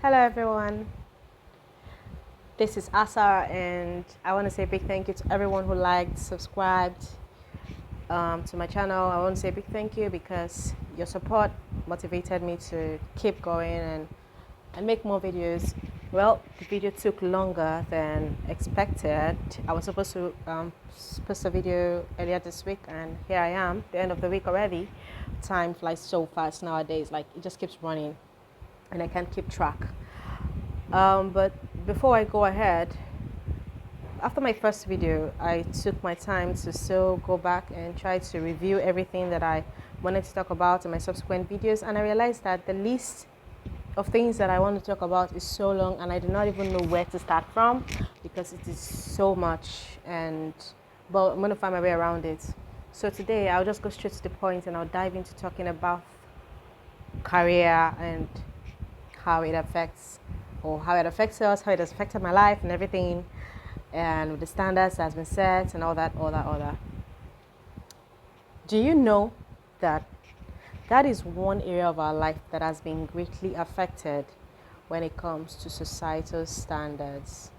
Hello everyone, this is Asa and I want to say a big thank you to everyone who liked, subscribed to my channel. I want to say a big thank you because your support motivated me to keep going and make more videos. Well, the video took longer than expected. I was supposed to post a video earlier this week and here I am, the end of the week already. Time flies so fast nowadays, like it just keeps running and I can't keep track. But before I go ahead, after my first video, I took my time to still go back and try to review everything that I wanted to talk about in my subsequent videos. And I realized that the list of things that I want to talk about is so long and I do not even know where to start from because it is so much. But I'm going to find my way around it. So today, I'll just go straight to the point and I'll dive into talking about career and how it affects us, how it has affected my life and everything, and the standards that has been set and all that. Do you know that that is one area of our life that has been greatly affected when it comes to societal standards?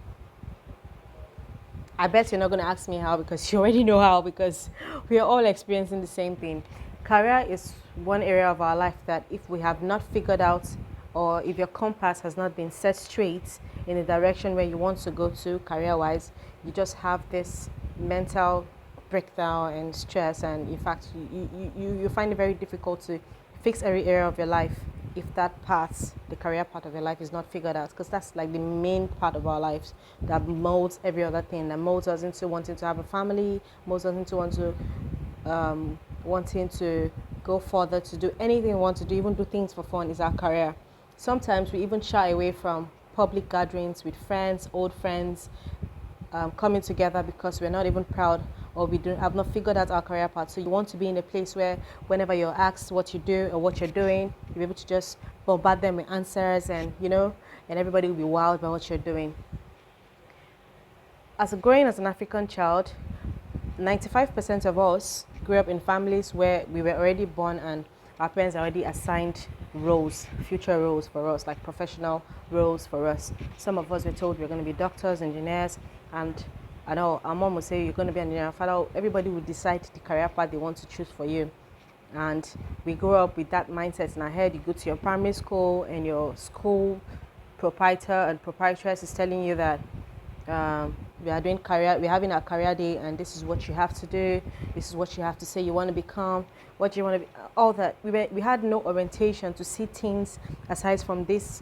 I bet you're not going to ask me how because you already know how, because we are all experiencing the same thing. Career is one area of our life that if we have not figured out, or if your compass has not been set straight in the direction where you want to go to career-wise, you just have this mental breakdown and stress, and in fact you find it very difficult to fix every area of your life if that part, the career part of your life, is not figured out, because that's like the main part of our lives that molds every other thing, that molds us into wanting to have a family, molds us into wanting to go further, to do anything we want to do, even do things for fun, is our career. Sometimes we even shy away from public gatherings with friends, old friends, coming together because we're not even proud, or we have not figured out our career path. So you want to be in a place where whenever you're asked what you do or what you're doing, you'll be able to just bombard them with answers, and everybody will be wild about what you're doing. Growing as an African child, 95% of us grew up in families where we were already born and our parents already assigned roles, future roles for us, like professional roles for us. Some of us were told we're going to be doctors, engineers, and I know our mom would say you're going to be an engineer. Father, everybody would decide the career path they want to choose for you. And we grew up with that mindset in our head. You go to your primary school and your school proprietor and proprietress is telling you that we are doing career, we're having a career day, and this is what you have to do, this is what you have to say you want to become, what do you want to be, all that. We had no orientation to see things aside from these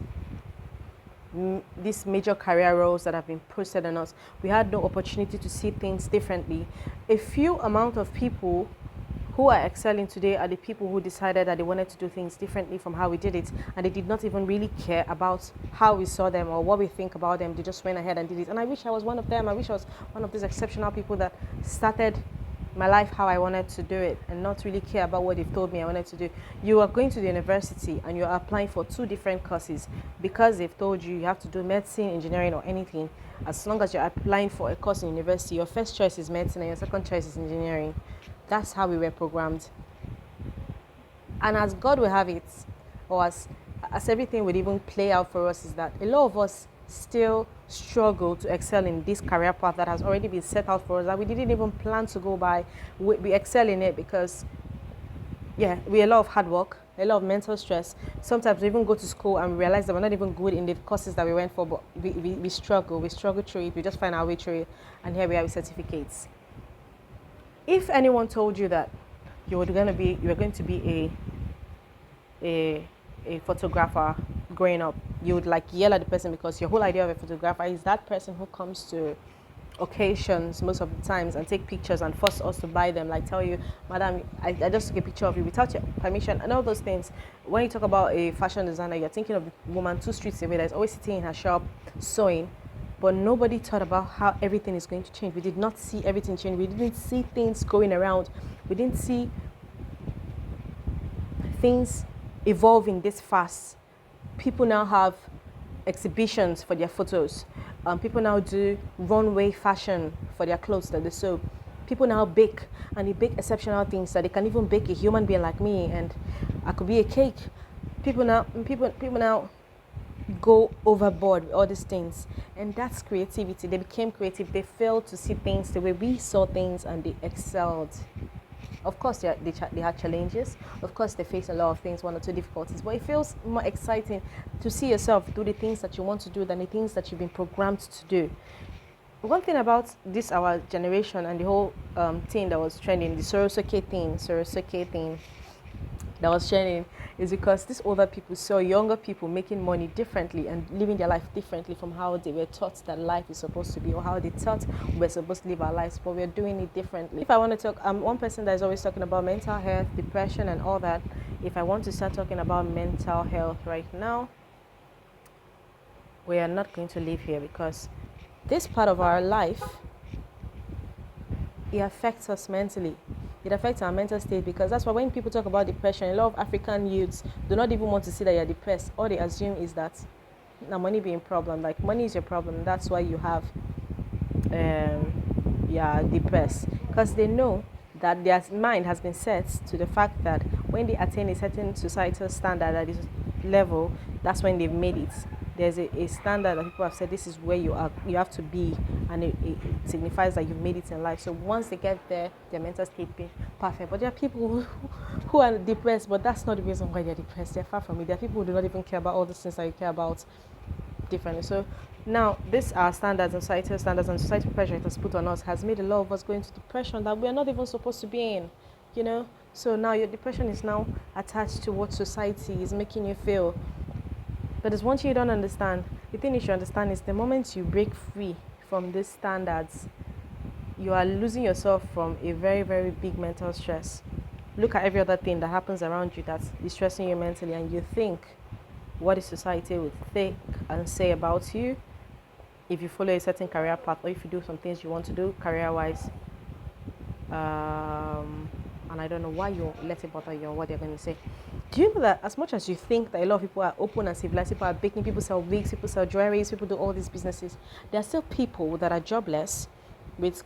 major career roles that have been posted on us. We had no opportunity to see things differently. A few amount of people who are excelling today are the people who decided that they wanted to do things differently from how we did it, and they did not even really care about how we saw them or what we think about them. They just went ahead and did it. And I wish I was one of them. I wish I was one of these exceptional people that started my life how I wanted to do it and not really care about what they've told me I wanted to do. You are going to the university and you're applying for 2 different courses because they've told you have to do medicine, engineering, or anything. As long as you're applying for a course in university, your first choice is medicine and your second choice is engineering. That's how we were programmed. And as God will have it, or as everything would even play out for us, is that a lot of us still struggle to excel in this career path that has already been set out for us, that we didn't even plan to go by. We excel in it because, we a lot of hard work, a lot of mental stress. Sometimes we even go to school and we realize that we're not even good in the courses that we went for, but we struggle through it. We just find our way through it, and here we are with certificates. If anyone told you that you were going to be a photographer growing up, you would like yell at the person, because your whole idea of a photographer is that person who comes to occasions most of the times and take pictures and force us to buy them, like tell you, madam, I just took a picture of you without your permission, and all those things. When you talk about a fashion designer, you're thinking of the woman 2 streets away that's always sitting in her shop sewing. But nobody thought about how everything is going to change. We did not see everything change. We didn't see things going around. We didn't see things evolving this fast. People now have exhibitions for their photos. People now do runway fashion for their clothes that they sew. People now bake, and they bake exceptional things that they can even bake a human being like me, and I could be a cake. People now go overboard with all these things, and that's creativity. They became creative. They failed to see things the way we saw things, and they excelled. Of course, they had challenges. Of course, they face a lot of things, one or two difficulties, but it feels more exciting to see yourself do the things that you want to do than the things that you've been programmed to do. One thing about this our generation and the whole thing that was trending, the Sorosuke thing that was trending, is because these older people saw younger people making money differently and living their life differently from how they were taught that life is supposed to be, or how they thought we're supposed to live our lives, but we're doing it differently. If I want to talk, I'm one person that is always talking about mental health, depression, and all that. If I want to start talking about mental health right now, we are not going to live here, because this part of our life, it affects us mentally. It affects our mental state, because that's why when people talk about depression, a lot of African youths do not even want to see that you're depressed. All they assume is that now money being a problem, like money is your problem, that's why you have depressed, because they know that their mind has been set to the fact that when they attain a certain societal standard at this level, that's when they've made it. There's a standard that people have said this is where you have to be, and it signifies that you've made it in life. So once they get there, their mental state being perfect. But there are people who are depressed, but that's not the reason why they're depressed. They're far from it. There are people who do not even care about all the things that you care about differently. So now these are standards and societal standards and societal pressure it has put on us has made a lot of us go into depression that we're not even supposed to be in, so now your depression is now attached to what society is making you feel. But there's one thing you don't understand. The thing you should understand is the moment you break free from these standards, you are losing yourself from a very, very big mental stress. Look at every other thing that happens around you that is stressing you mentally, and you think what the society would think and say about you if you follow a certain career path, or if you do some things you want to do career-wise. And I don't know why you let it bother you or what they're going to say. Do you know that as much as you think that a lot of people are open and civilized, people are baking, people sell wigs, people sell jewelry, people do all these businesses, there are still people that are jobless with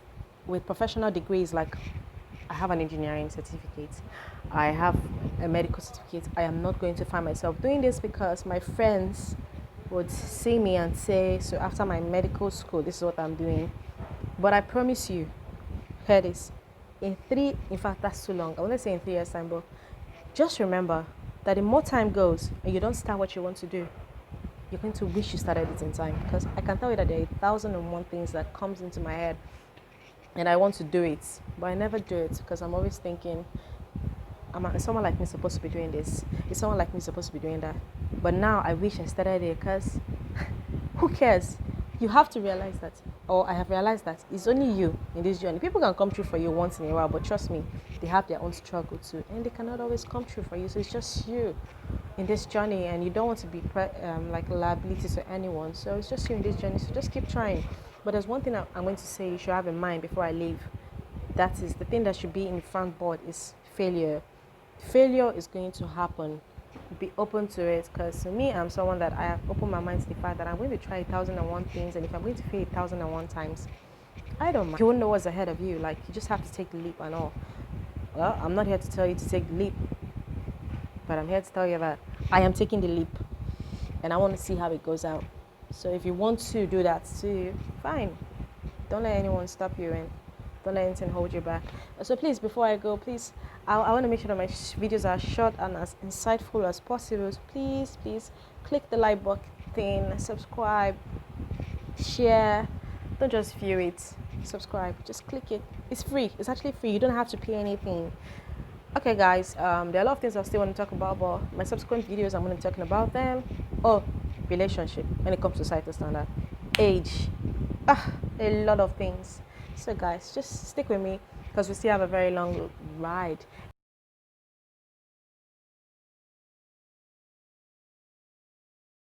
professional degrees. Like, I have an engineering certificate, I have a medical certificate. I am not going to find myself doing this because my friends would see me and say, so after my medical school, this is what I'm doing. But I promise you, hear this, in fact, that's too long. I want to say in 3 years' time, but just remember that the more time goes and you don't start what you want to do, you're going to wish you started it in time. Because I can tell you that there are 1,001 things that comes into my head and I want to do it, but I never do it because I'm always thinking, is someone like me supposed to be doing this? Is someone like me supposed to be doing that? But now I wish I started it, because who cares? You have to realize that, or I have realized that it's only you in this journey. People can come true for you once in a while, but trust me, they have their own struggle too, and they cannot always come true for you. So it's just you in this journey, and you don't want to be like a liability to anyone. So it's just you in this journey. So just keep trying. But there's one thing I'm going to say you should have in mind before I leave. That is the thing that should be in the front board is failure. Failure is going to happen. Be open to it, because to me, I'm someone that I have opened my mind to the fact that I'm going to try 1,001 things, and if I'm going to fail 1,001 times, I don't mind. You won't know what's ahead of you. Like, you just have to take the leap and all. Well, I'm not here to tell you to take the leap, but I'm here to tell you that I am taking the leap, and I want to see how it goes out. So if you want to do that too, fine. Don't let anyone stop you, and don't let anything hold you back. So please, before I go, please, I want to make sure that my videos are short and as insightful as possible. So please click the like button, subscribe, share. Don't just view it, subscribe, just click it. It's free. It's actually free. You don't have to pay anything. Okay guys, there are a lot of things I still want to talk about, but my subsequent videos I'm going to be talking about them. Relationship when it comes to societal standard, age, a lot of things. So guys, just stick with me, because we still have a very long ride.